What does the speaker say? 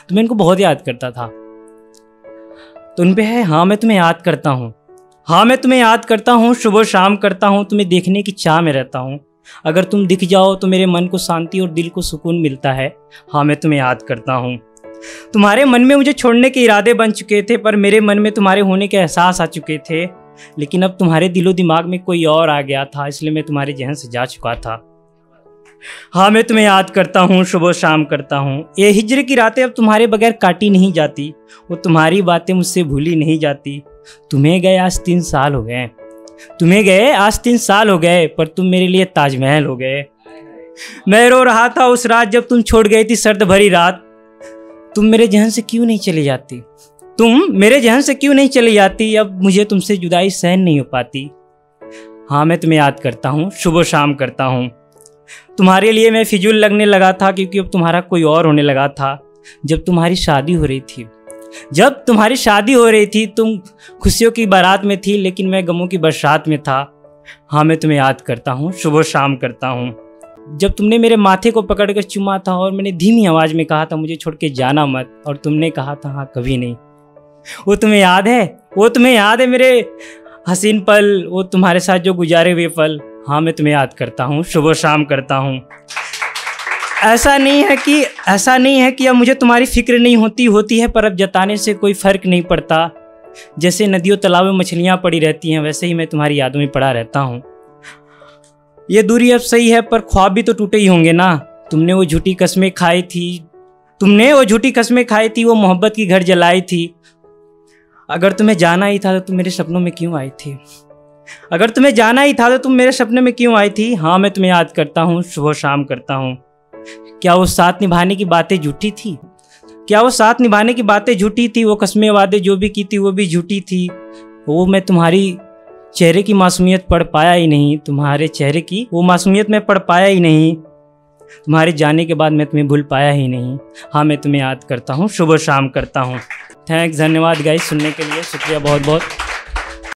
तो मैं इनको बहुत याद करता था। तो उन पे है, हाँ मैं तुम्हें याद करता हूँ, हाँ मैं तुम्हें याद करता हूँ, सुबह शाम करता हूँ, तुम्हें देखने की चाह में रहता हूँ। अगर तुम दिख जाओ तो मेरे मन को शांति और दिल को सुकून मिलता है। हाँ मैं तुम्हें याद करता हूँ। तुम्हारे मन में मुझे छोड़ने के इरादे बन चुके थे, पर मेरे मन में तुम्हारे होने के एहसास आ चुके थे। लेकिन अब तुम्हारे दिलो दिमाग में कोई और आ गया था, इसलिए मैं तुम्हारे जहन से जा चुका था। हाँ मैं तुम्हें याद करता हूँ, सुबह शाम करता हूँ। ये हिज्र की रातें अब तुम्हारे बगैर काटी नहीं जाती, वो तुम्हारी बातें मुझसे भूली नहीं जाती। तुम्हें गए आज 3 साल हो गए, तुम्हें गए आज 3 साल हो गए, पर तुम मेरे लिए ताजमहल हो गए। मैं रो रहा था उस रात जब तुम छोड़ गई थी सर्द भरी रात। तुम मेरे जहन से क्यों नहीं चली जाती, तुम मेरे जहन से क्यों नहीं चली जाती, अब मुझे तुमसे जुदाई सहन नहीं हो पाती। हाँ मैं तुम्हें याद करता हूँ, सुबह शाम करता हूँ। तुम्हारे लिए मैं फिजूल लगने लगा था, क्योंकि अब तुम्हारा कोई और होने लगा था। जब तुम्हारी शादी हो रही थी, जब तुम्हारी शादी हो रही थी, तुम खुशियों की बारात में थी, लेकिन मैं गमों की बरसात में था। हाँ मैं तुम्हें याद करता हूँ, सुबह शाम करता हूँ। जब तुमने मेरे माथे को पकड़कर चूमा था और मैंने धीमी आवाज़ में कहा था मुझे छोड़ के जाना मत, और तुमने कहा था हाँ कभी नहीं। वो तुम्हें याद है, वो तुम्हें याद है मेरे हसीन पल, वो तुम्हारे साथ जो गुजारे हुए पल। हाँ मैं तुम्हें याद करता हूँ, सुबह शाम करता हूँ। ऐसा नहीं है कि अब मुझे तुम्हारी फिक्र नहीं होती है, पर अब जताने से कोई फ़र्क नहीं पड़ता। जैसे नदियों तालाबों में मछलियाँ पड़ी रहती हैं, वैसे ही मैं तुम्हारी यादों में पड़ा रहता हूँ। ये दूरी अब सही है, पर ख्वाब भी तो टूटे ही होंगे ना। तुमने वो झूठी कस्में खाई थी, वो मोहब्बत की घर जलाई थी। अगर तुम्हें जाना ही था तो तुम मेरे सपनों में क्यों आई थी, अगर तुम्हें जाना ही था तो तुम मेरे सपने में क्यों आई थी। हाँ मैं तुम्हें याद करता हूँ, सुबह शाम करता हूँ। क्या वो साथ निभाने की बातें झूठी थी, क्या वो साथ निभाने की बातें झूठी थी, वो कस्में वादे जो भी की थी वो भी झूठी थी। वो मैं तुम्हारी चेहरे की मासूमियत पढ़ पाया ही नहीं, तुम्हारे चेहरे की वो मासूमियत मैं पढ़ पाया ही नहीं। तुम्हारे जाने के बाद मैं तुम्हें भूल पाया ही नहीं। हाँ मैं तुम्हें याद करता हूँ, सुबह शाम करता हूँ। थैंक्स, धन्यवाद गाइस सुनने के लिए, शुक्रिया बहुत बहुत।